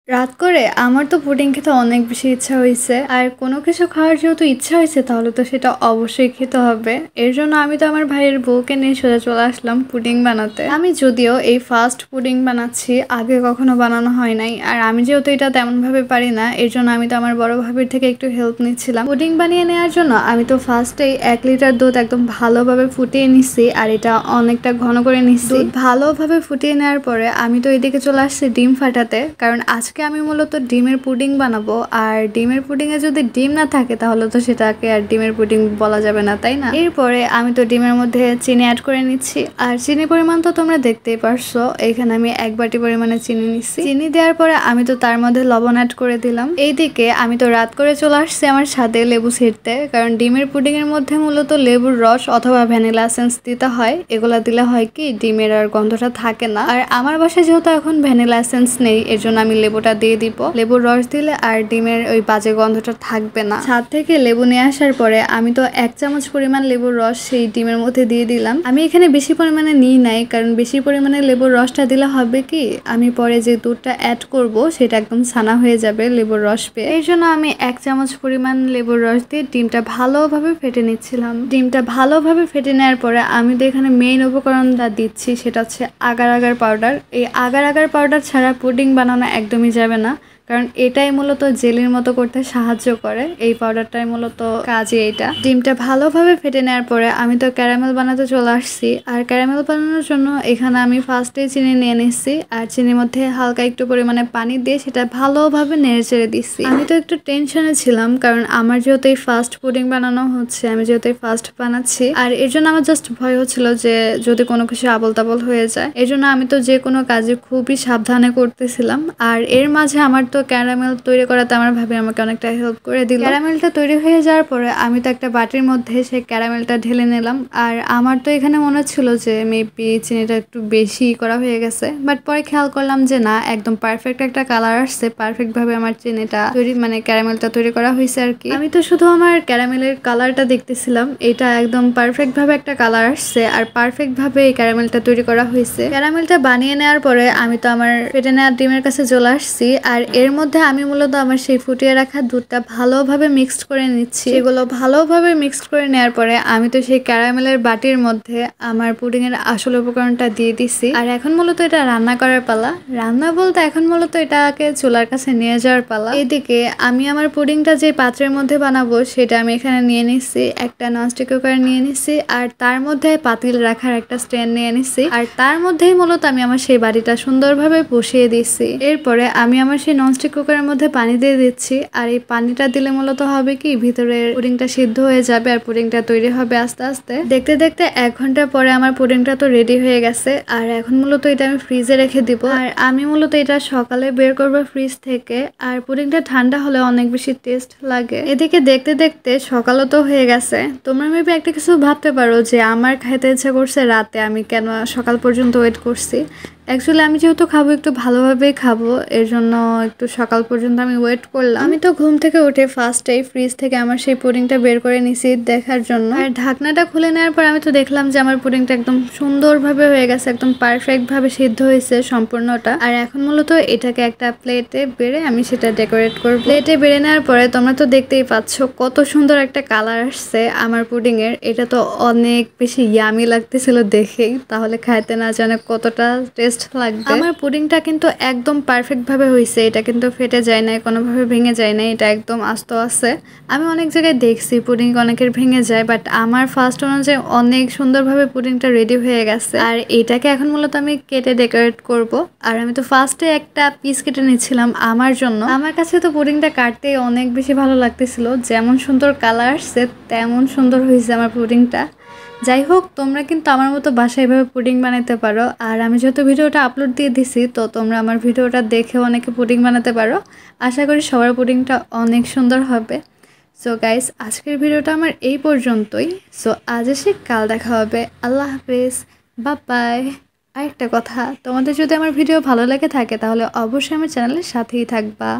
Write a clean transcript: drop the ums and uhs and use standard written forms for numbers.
রাত করে আমার তো পুডিং খেতে অনেক বেশি ইচ্ছা হয়েছে, আর কোনো কিছু খাওয়ার যেহেতু ইচ্ছা হয়েছে তাহলে তো সেটা অবশ্যই খেতে হবে। এর জন্য আমি তো আমার ভাইয়ের বউকে নিয়ে সোজা চলে আসলাম পুডিং বানাতে। আমি যদিও এই ফার্স্ট পুডিং বানাচ্ছি, আগে কখনো বানানো হয় নাই, আর আমি যেহেতু এটা তেমন ভাবে পারি না এর জন্য আমি তো আমার বড় ভাবির থেকে একটু হেল্প নিচ্ছিলাম। পুডিং বানিয়ে নেওয়ার জন্য আমি তো ফার্স্টেই 1 লিটার দুধ একদম ভালোভাবে ফুটিয়ে নিচ্ছি, আর এটা অনেকটা ঘন করে নিচ্ছি। দুধ ভালোভাবে ফুটিয়ে নেওয়ার পরে আমি তো এদিকে চলে আসছি ডিম ফাটাতে, কারণ আজকে আমি মূলত ডিমের পুডিং বানাবো। আর ডিমের পুডিং এ যদি ডিম না থাকে তাহলে তো সেটাকে আর ডিমের পুডিং বলা যাবে না, তাই না? এরপরে আমি তো ডিমের মধ্যে চিনি অ্যাড করে নিচ্ছি, আর চিনির পরিমাণ তো তোমরা দেখতেই পারছো। এখানে আমি 1 বাটি পরিমাণে চিনি নিচ্ছি। চিনি দেওয়ার পরে আমি তো তার মধ্যে লবণ অ্যাড করে দিলাম। এইদিকে আমি তো রাত করে চলে আসছি আমার ছাদে লেবু ছিঁড়তে, কারণ ডিমের পুডিং এর মধ্যে মূলত লেবুর রস অথবা ভ্যানিলা এসেন্স দিতে হয়। এগুলা দিলে হয় কি ডিমের আর গন্ধটা থাকে না। আর আমার বাসায় যেহেতু এখন ভ্যানিলা এসেন্স নেই এর জন্য আমি লেবুটা দিয়ে দিব। লেবুর রস দিলে আর ডিমের ওই বাজে গন্ধটা থাকবে না। ছাদ থেকে লেবু নিয়ে আসার পরে আমি তো 1 চামচ পরিমাণ লেবুর রস সেই ডিমের মধ্যে দিয়ে দিলাম। আমি এখানে বেশি পরিমাণে নিই নাই, কারণ বেশি পরিমাণে লেবুর রসটা দিলে হবে কি আমি পরে যে দুধটা অ্যাড করব সেটা একদম ছানা হয়ে যাবে লেবুর রস পেয়ে। এই জন্য আমি 1 চামচ পরিমাণ লেবুর রস দিয়ে ডিমটা ভালোভাবে ফেটে নিচ্ছিলাম। ডিমটা ভালোভাবে ফেটে নেওয়ার পরে আমি তো এখানে মেইন উপকরণটা দিচ্ছি, সেটা হচ্ছে আগার আগার পাউডার। এই আগার আগার পাউডার ছাড়া পুডিং বানানো একদমই যাবে না, কারণ এটাই মূলত জেলির মতো করতে সাহায্য করে। এই পাউডারটাই মূলত কাজে এইটা। ডিমটা ভালোভাবে ফেটে নেওয়ার পরে আমি তো ক্যারামেল বানাতে চলে আসছি। আর ক্যারামেল বানানোর জন্য এখানে আমি ফার্স্টে চিনি নিয়ে নিচ্ছি, আর চিনির মধ্যে হালকা একটু পরিমাণে পানি দিয়ে সেটা ভালোভাবে নেড়ে চেড়ে দিচ্ছি। আমি তো একটু টেনশনে ছিলাম, কারণ আমার যেহেতু এই ফার্স্ট পুডিং বানানো হচ্ছে, আমি যেহেতু এই ফার্স্ট বানাচ্ছি, আর এর জন্য আমার জাস্ট ভয় হচ্ছিল যে যদি কোনো কিছু আবল তাবল হয়ে যায়। এই জন্য আমি তো যে কোনো কাজে খুবই সাবধানে করতেছিলাম। আর এর মাঝে আমার তো ক্যারামেল তৈরি করাতে আমার ভাবি আমাকে অনেকটা হেল্প করে দিল। ক্যারামেলটা তৈরি হয়ে যাওয়ার পরে আমি তো একটা বাটির মধ্যে সেই ক্যারামেলটা ঢেলে নিলাম। আর আমার তো এখানে মনে ছিল যে মেবি চিনিটা একটু বেশি করা হয়ে গেছে, বাট পরে খেয়াল করলাম যে না, একদম পারফেক্ট একটা কালার আসছে। পারফেক্ট ভাবে আমার চিনিটা তৈরি মানে ক্যারামেলটা তৈরি করা হয়েছে আর কি। আমি তো শুধু আমার ক্যারামেলের কালারটা দেখতেছিলাম, এটা একদম পারফেক্ট ভাবে একটা কালার আসছে, আর পারফেক্ট ভাবে এই ক্যারামেলটা তৈরি করা হয়েছে। ক্যারামেলটা বানিয়ে নেওয়ার পরে আমি তো আমার ফেটে নেওয়া ডিমের কাছে চলে আসছি, আর এর মধ্যে আমি মূলত আমার সেই ফুটিয়ে রাখা দুধটা ভালোভাবে মিক্সড করে নিচ্ছি। এগুলো ভালোভাবে মিক্সড করে নেওয়ার পরে আমি তো সেই ক্যারামেলের বাটির মধ্যে আমার পুডিং এর আসল উপকরণটা দিয়ে দিছি। আর এখন মূলত এটা রান্না করার পালা। রান্না বলতে এখন মূলত এটাকে চুলার কাছে নিয়ে যাওয়ার পালা। এদিকে আমি আমার পুডিংটা যে পাত্রের মধ্যে বানাবো সেটা আমি এখানে নিয়ে নিচ্ছি। একটা ননস্টিক কুকার নিয়ে নিচ্ছি, আর তার মধ্যে পাতিল রাখার একটা স্ট্যান্ড নিয়ে নিচ্ছি, আর তার মধ্যেই মূলত আমি আমার সেই বাটিটা সুন্দরভাবে বসিয়ে দিচ্ছি। এরপরে আমি আমার সেই ননস্টিক কুকারের মধ্যে পানি দিয়ে দিচ্ছি, আর এই পানিটা দিলে মূলত হবে কি ভিতরের পুডিংটা সিদ্ধ হয়ে যাবে আর পুডিংটা তৈরি হবে আস্তে আস্তে। দেখতে দেখতে 1 ঘন্টা পরে আমার পুডিংটা তো রেডি হয়ে গেছে, আর এখন মূলত এটা আমি ফ্রিজে রেখে দিব। আর আমি মূলত এটা সকালে বের করবো ফ্রিজ থেকে, আর পুডিংটা ঠান্ডা হলে অনেক বেশি টেস্ট লাগে। এদিকে দেখতে দেখতে সকালও তো হয়ে গেছে। তোমরা মেবি একটা কিছু ভাবতে পারো যে আমার খাইতে ইচ্ছা করছে রাতে, আমি কেন সকাল পর্যন্ত ওয়েট করছি। অ্যাকচুয়ালি আমি যেহেতু খাবো একটু ভালোভাবেই খাবো, এর জন্য একটু সকাল পর্যন্ত আমি ওয়েট করলাম। আমি তো ঘুম থেকে উঠে ফার্স্টেই ফ্রিজ থেকে আমার সেই পুডিংটা বের করে নিছি দেখার জন্য, আর ঢাকনাটা খুলে নেওয়ার পর আমি তো দেখলাম যে আমার পুডিংটা একদম সুন্দরভাবে হয়ে গেছে, একদম পারফেক্ট ভাবে সিদ্ধ হয়েছে সম্পূর্ণটা। আর এখন মূলত এটাকে একটা প্লেটে বেড়ে আমি সেটা ডেকোরেট করব। প্লেটে বেড়ে নেওয়ার পরে তোমরা তো দেখতেই পাচ্ছ কত সুন্দর একটা কালার আসছে আমার পুডিং এর। এটা তো অনেক বেশি ইয়ামি লাগতেছিল দেখেই, তাহলে খাইতে না জানে কতটা টেস্ট লাগবে। আমার পুডিংটা কিন্তু একদম পারফেক্ট ভাবে হয়েছে, এটা কিন্তু ফেটে যায় না, কোনোভাবে ভেঙে যায় না, এটা একদম আস্ত আছে। আমি অনেক জায়গায় দেখছি পুডিং অনেকের ভেঙে যায়, বাট আমার ফার্স্ট অনুযায়ী অনেক সুন্দরভাবে পুডিংটা রেডি হয়ে গেছে। আর এটাকে এখন মূলত আমি কেটে ডেকোরেট করব। আর আমি তো ফার্স্টে একটা পিস কেটে নিচ্ছিলাম আমার জন্য। আমার কাছে তো পুডিংটা কাটতে অনেক বেশি ভালো লাগতেছিল, যেমন সুন্দর কালার আসছে তেমন সুন্দর হয়েছে আমার পুডিংটা। যাই হোক, তোমরা কিন্তু আমার মতো বাসায় এভাবে পুডিং বানাতে পারো। আর আমি যেহেতু ভিডিওটা আপলোড দিয়ে দিছি, তো তোমরা আমার ভিডিওটা দেখে অনেকে পুডিং বানাতে পারো। আশা করি সবার পুডিংটা অনেক সুন্দর হবে। সো গাইস, আজকের ভিডিওটা আমার এই পর্যন্তই। সো আজ এসে কাল দেখা হবে। আল্লাহ হাফেজ, বাই বাই। আরেকটা কথা, তোমাদের যদি আমার ভিডিও ভালো লেগে থাকে তাহলে অবশ্যই আমার চ্যানেলের সাথেই থাকবা।